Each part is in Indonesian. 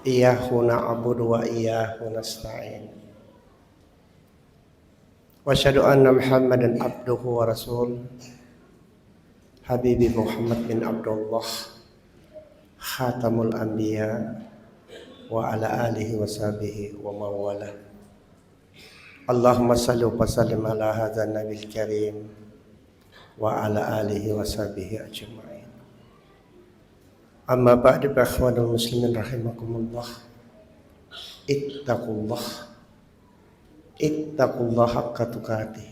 Iyyahu na'budu wa iyyahu nasta'in. Wa asyhadu anna Muhammadan abduhu wa rasul. Habibi Muhammad bin Abdullah khatamul anbiya wa ala alihi wa sahbihi wa mawala. Allahumma salli wa sallim ala hadzal nabiyil karim wa ala alihi wa sahbihi ajma'in. Amma ba'du, ikhwanul muslimin rahimakumullah. Ittaqullah haqqa tuqatih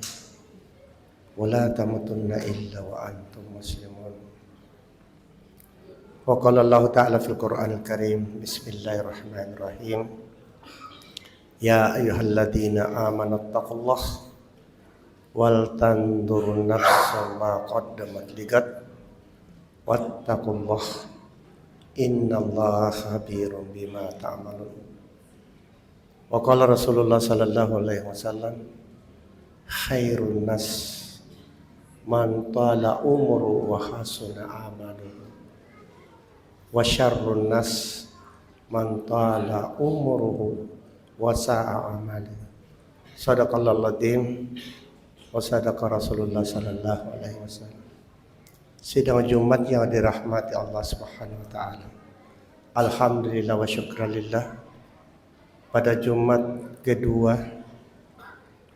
wa la tamutunna illa wa antum muslimun. Wa qala Allah ta'ala fil Qur'anil Karim, bismillahirrahmanirrahim. Ya ayyuhalladzina amanu ittaqullah wal tandur nafsum ma qaddamat ligad wattaqullah innallaha khabirum bima ta'malun. Wa qala Rasulullah sallallahu alaihi wasallam, khairun nas man tala umru wa hasuna amaluhu wa syarrun nas man tala umruhu wa sa'a amaluhu. Sadaqallahul adzim wa sadaqa Rasulullah sallallahu alaihi wasallam. Sidang Jumat yang dirahmati Allah Subhanahu wa taala. Alhamdulillah wa syukralillah. Pada Jumat kedua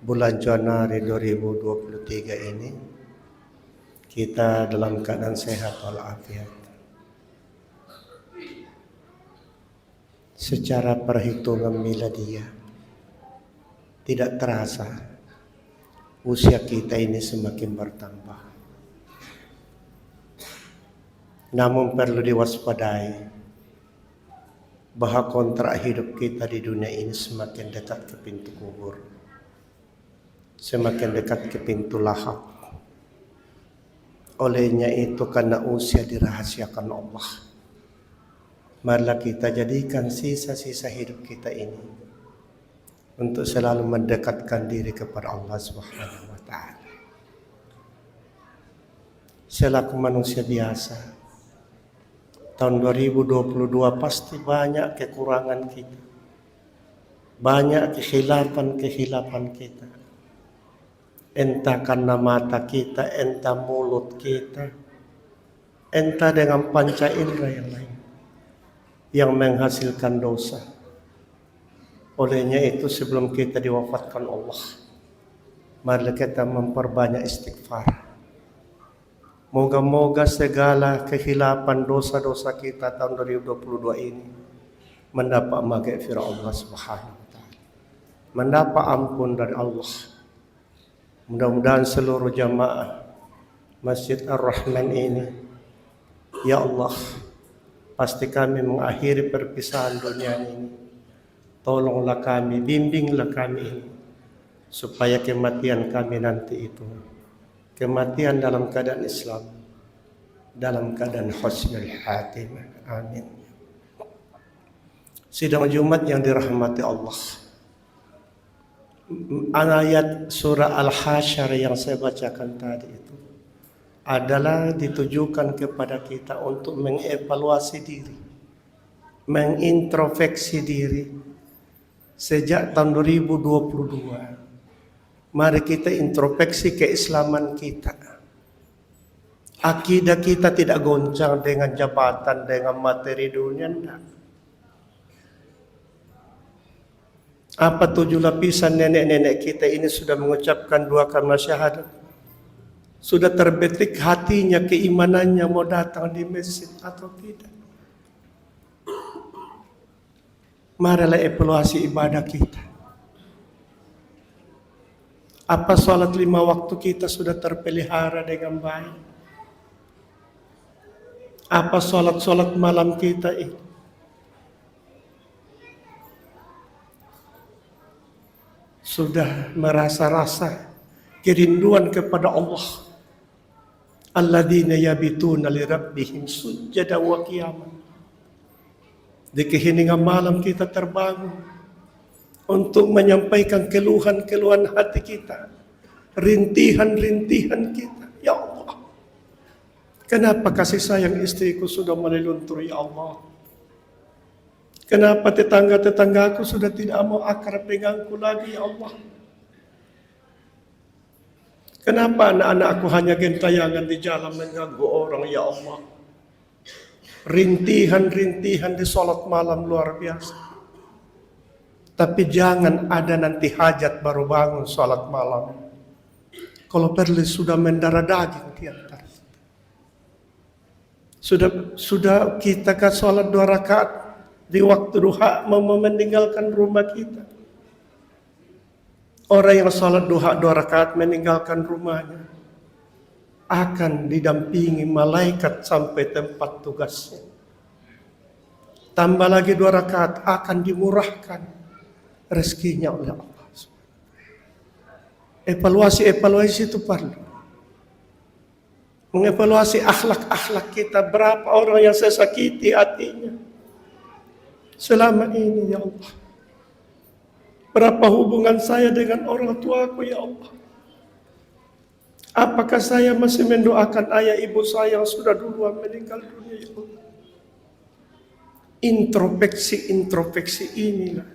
bulan Januari 2023 ini kita dalam keadaan sehat walafiat. Secara perhitungan miladiah tidak terasa usia kita ini semakin bertambah. Namun perlu diwaspadai bahwa kontrak hidup kita di dunia ini semakin dekat ke pintu kubur, semakin dekat ke pintu lahap. Olehnya itu, karena usia dirahasiakan Allah, marilah kita jadikan sisa-sisa hidup kita ini untuk selalu mendekatkan diri kepada Allah Subhanahu wa taala. Selaku manusia biasa, tahun 2022 pasti banyak kekurangan kita, banyak kehilapan kita. Entah karena mata kita, entah mulut kita, entah dengan panca indera yang lain yang menghasilkan dosa. Olehnya itu, sebelum kita diwafatkan Allah, mari kita memperbanyak istighfar. Moga-moga segala kehilapan dosa-dosa kita tahun 2022 ini mendapat maghfirah Allah Subhanahu wa taala, mendapat ampun dari Allah. Mudah-mudahan seluruh jamaah Masjid Ar-Rahman ini, ya Allah, pasti kami mengakhiri perpisahan dunia ini. Tolonglah kami, bimbinglah kami ini, supaya kematian kami nanti itu kematian dalam keadaan Islam, dalam keadaan husnul khatimah. Amin. Sidang Jumat yang dirahmati Allah, ayat surah Al-Hasyr yang saya bacakan tadi itu adalah ditujukan kepada kita untuk mengevaluasi diri, mengintrospeksi diri. Sejak tahun 2022, mari kita introspeksi keislaman kita. Akidah kita tidak goncang dengan jabatan, dengan materi dunia. Apa 7 lapisan nenek-nenek kita ini sudah mengucapkan 2 kalimat syahadat? Sudah terbetik hatinya, keimanannya mau datang di masjid atau tidak? Marilah evaluasi ibadah kita. Apa sholat 5 waktu kita sudah terpelihara dengan baik? Apa sholat malam kita ini sudah merasa-rasa kerinduan kepada Allah? Alladzina yabituna li rabbihim sujada wa qiyama. Di keheningan malam kita terbangun untuk menyampaikan keluhan-keluhan hati kita, rintihan-rintihan kita. Ya Allah, kenapa kasih sayang istriku sudah melunturi, ya Allah? Kenapa tetangga-tetanggaku sudah tidak mau akrab denganku lagi, ya Allah? Kenapa anak-anakku hanya gentayangan di jalan mengganggu orang, ya Allah? Rintihan-rintihan di sholat malam luar biasa. Tapi jangan ada nanti hajat baru bangun sholat malam. Kalau perlu sudah mendarah daging di antara kita. Sudah kita ke sholat 2 rakaat di waktu duha mau meninggalkan rumah kita. Orang yang sholat duha 2 rakaat meninggalkan rumahnya akan didampingi malaikat sampai tempat tugasnya. Tambah lagi 2 rakaat akan dimurahkan rezekinya oleh Allah. Evaluasi itu perlu. Mengevaluasi akhlak kita. Berapa orang yang saya sakiti hatinya selama ini, ya Allah. Berapa hubungan saya dengan orang tuaku, ya Allah. Apakah saya masih mendoakan ayah ibu saya yang sudah duluan meninggal dunia, ya Allah. Introspeksi inilah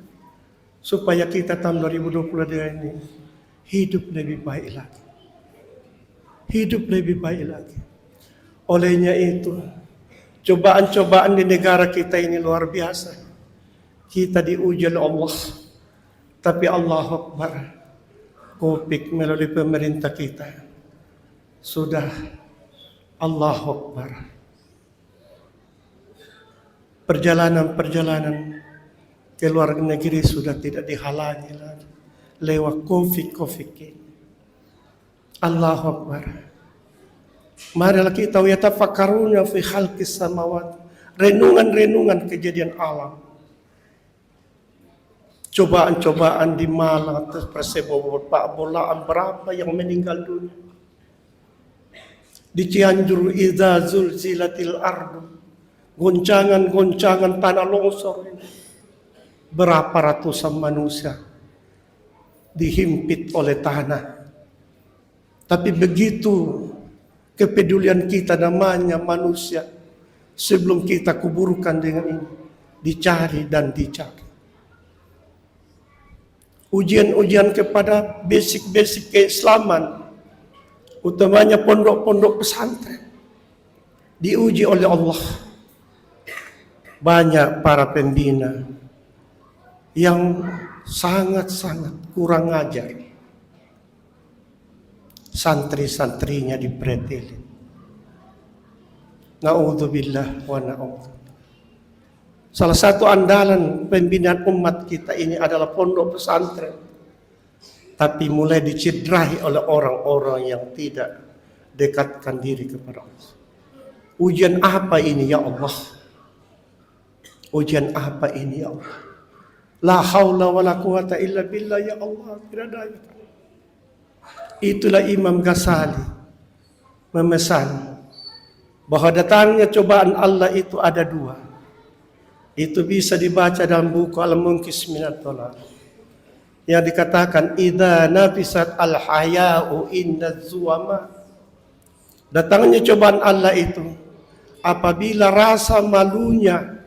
supaya kita tahun 2022 ini hidup lebih baik lagi. Hidup lebih baik lagi. Olehnya itu, cobaan-cobaan di negara kita ini luar biasa. Kita diuji oleh Allah. Tapi Allah Akbar, Kopik melalui pemerintah kita sudah Allah Akbar. Perjalanan ke luar negeri sudah tidak dihalangi lagi lewat Kopik ini. Allahu Akbar. Marilah kita yatafakkaruna fi khalqis samawat. Renungan-renungan kejadian alam. Cobaan-cobaan di Malang atas persepak bolaan berapa yang meninggal dunia. Di Cianjur idza zulzilatil ardu. Goncangan-goncangan tanah longsor ini. Berapa ratusan manusia dihimpit oleh tanah. Tapi begitu kepedulian kita namanya manusia, sebelum kita kuburkan dengan ini, dicari dan dicari. Ujian-ujian kepada basic-basic keislaman, utamanya pondok-pondok pesantren, diuji oleh Allah. Banyak para pembina yang sangat-sangat kurang ajar. Santri-santrinya dipretelin. Na'udzubillah wa na'udzubillah. Salah satu andalan pembinaan umat kita ini adalah pondok pesantren. Tapi mulai dicederai oleh orang-orang yang tidak dekatkan diri kepada Allah. Ujian apa ini, ya Allah? Ujian apa ini, ya Allah? La haula wa la quwata illa billah, ya Allah. Tidak daya. Itulah Imam Ghazali memesan bahwa datangnya cobaan Allah itu ada 2. Itu bisa dibaca dalam buku Al-Munqidh Minad Dhalal yang dikatakan idza nafisat al-haya'u innaz zuwama. Datangnya cobaan Allah itu apabila rasa malunya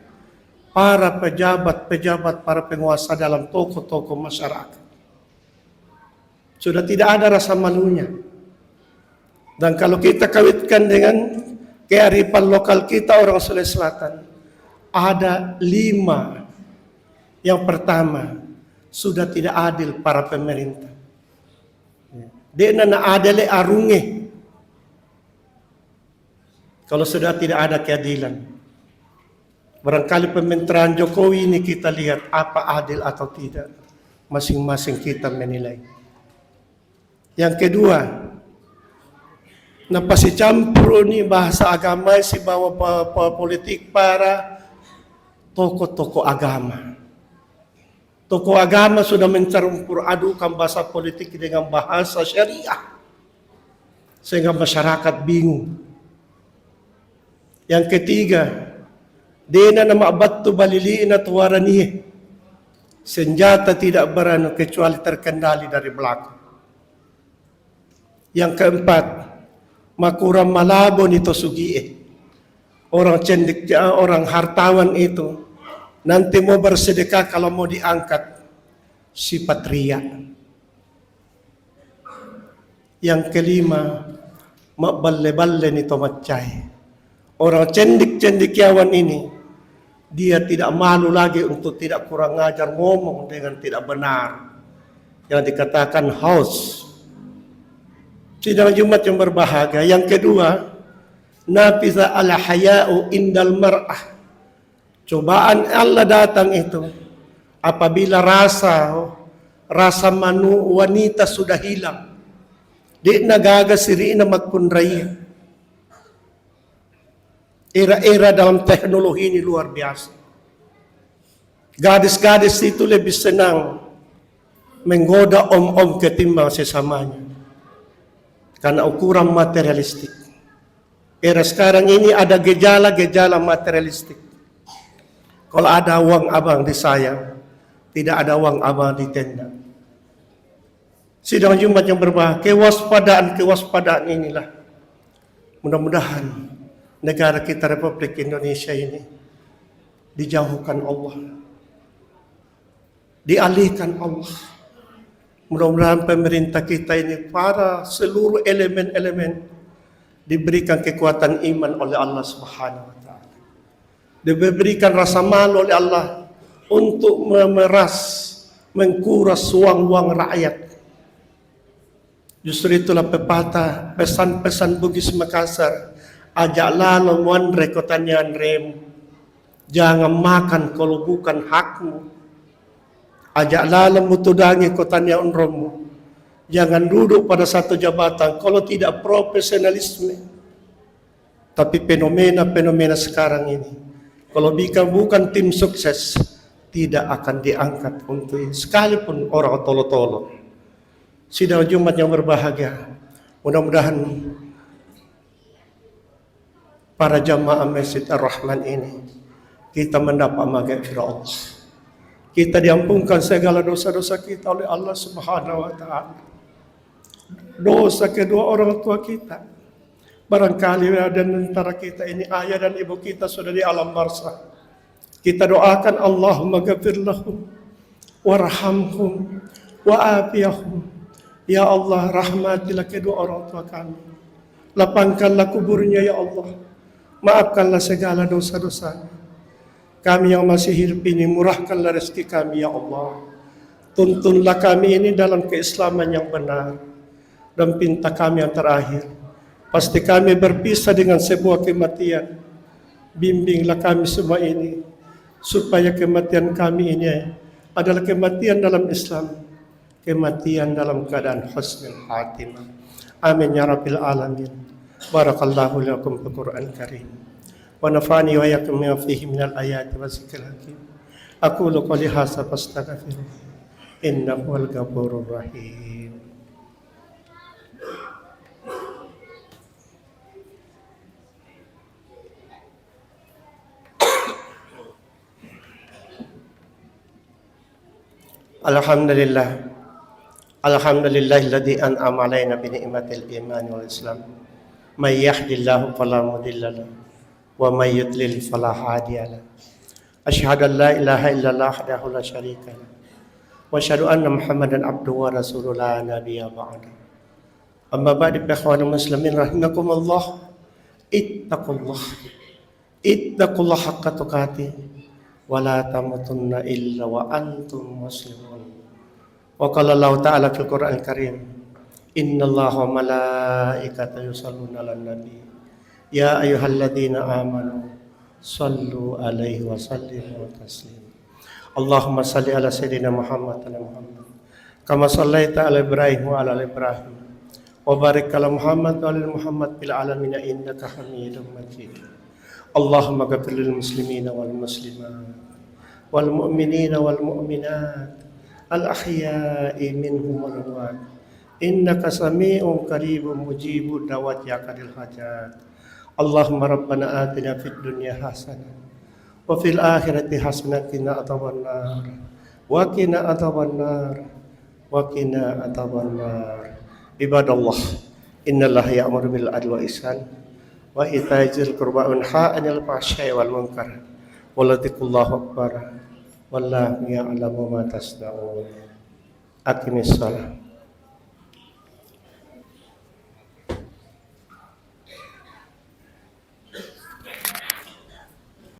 para pejabat-pejabat, para penguasa dalam tokoh-tokoh masyarakat sudah tidak ada rasa malunya. Dan kalau kita kawitkan dengan kearifan lokal kita orang Sulawesi Selatan, ada 5. Yang pertama, sudah tidak adil para pemerintah. Dia nana adile arunge. Kalau sudah tidak ada keadilan. Barangkali pemerintahan Jokowi ini kita lihat apa adil atau tidak. Masing-masing kita menilai. Yang kedua, napasi campur ni bahasa agama si bawa politik para tokoh-tokoh agama. Tokoh agama sudah mencampur adukan bahasa politik dengan bahasa syariah. Sehingga masyarakat bingung. Yang ketiga, dena nama batu baliliin atau warani. Senjata tidak beranu kecuali terkendali dari belakang. Yang keempat, makuram malabon itu sugie. Orang cendik, orang hartawan itu Nanti mau bersedekah kalau mau diangkat sifat riya. Yang kelima, mak balle-balle ni tomacai. Orang cendik-cendikiawan ini, dia tidak malu lagi untuk tidak kurang ajar ngomong dengan tidak benar. Yang dikatakan haus. Sidang Jumat yang berbahagia. Yang kedua, nafiza al-haya'u indal mar'ah. Cobaan Allah datang itu apabila rasa wanita sudah hilang. Di nagaga siri na magkunraya. Era-era dalam teknologi ini luar biasa. Gadis-gadis itu lebih senang menggoda om-om ketimbang sesamanya. Karena ukuran materialistik. Era sekarang ini ada gejala-gejala materialistik. Kalau ada uang abang disayang, tidak ada uang abang ditendang. Sidang Jumat yang berbahagia, kewaspadaan inilah. Mudah-mudahan negara kita Republik Indonesia ini dijauhkan Allah, dialihkan Allah. Mudah-mudahan pemerintah kita ini para seluruh elemen-elemen diberikan kekuatan iman oleh Allah Subhanahu wa taala. Diberikan rasa malu oleh Allah untuk mengkuras uang-uang rakyat. Justru itulah pepatah pesan-pesan Bugis Makassar, ajak lalu muandre kotanyan rem, jangan makan kalau bukan hakmu. Ajak lalu mutudangi kotanya unromu, jangan duduk pada satu jabatan kalau tidak profesionalisme. Tapi fenomena sekarang ini, kalau bukan tim sukses, tidak akan diangkat untuk sekalipun orang tolo-tolo. Sidang Jumat yang berbahagia, mudah-mudahan para jamaah Masjid Ar-Rahman ini kita mendapat maghfirah Allah. Kita diampunkan segala dosa-dosa kita oleh Allah Subhanahu wa taala. Dosa kedua orang tua kita. Barangkali ada antara kita ini ayah dan ibu kita sudah di alam barzakh. Kita doakan Allahumma ghafir lahum warhamhum wa'afiyahum. Ya Allah, rahmatilah kedua orang tua kami. Lapangkanlah kuburnya ya Allah. Maafkanlah segala dosa-dosa. Kami yang masih hidup ini, murahkanlah rezeki kami ya Allah. Tuntunlah kami ini dalam keislaman yang benar. Dan pinta kami yang terakhir, pasti kami berpisah dengan sebuah kematian. Bimbinglah kami semua ini, supaya kematian kami ini adalah kematian dalam Islam, kematian dalam keadaan husnul khatimah. Amin ya rabbil alamin. Barakallahu lakum fil Qur'an karim. Wa nafa'ani wa iyyakum bima fihi minal ayati wa zikril hakim. Aqulu qouli hadza fastaghfiruh. Innahu huwal ghafurur rahim. Alhamdulillah. Alhamdulillahilladzi an'ama 'alaina bi ni'matil iman wal islam. May yahdihillahu fala mudilla lahu wa may yudlil fala hadiya lahu. Asyhadu an la ilaha illallah wahdahu la syarika lahu wa asyhadu anna Muhammadan abduhu wa rasuluhu la nabiyya ba'da. Amma ba'du ikhwanul muslimin rahimakumullah. Ittaqullah haqqa tuqatih wa la tamutunna illa wa antum muslimun. Wa qala Allah ta'ala fil Qur'an Karim, innallaha wa malaikatahu yusholluna 'alan nabi ya ayyuhalladzina amanu shallu 'alaihi wa sallimu taslima. Allahumma shalli ala sayyidina Muhammad kama shallaita ala Ibrahim wa ala ali Ibrahim wa barik ala Muhammad wa ala Muhammad fil alamin innaka Hamidum Majid. Allahumma ghfir lil muslimina wal muslimat wal mu'minina wal mu'minat al-ahya'i minhum wal amwat innaka sami'un qaribun mujibud da'wat ya qadil hajat. Allahumma rabbana atina fid dunya hasanah wa fil akhirati hasanah qina adzabannar wa qina adzabannar wa qina adzabannar. Ibadallah, innallaha ya'muru bil adli wa ihsan wa ita'i dzil qurba wa yanha 'anil fahsya'i wal munkar Waladikullahu akbar. Wallahu ya'lamu ma tasna'un. Aqimis shalah.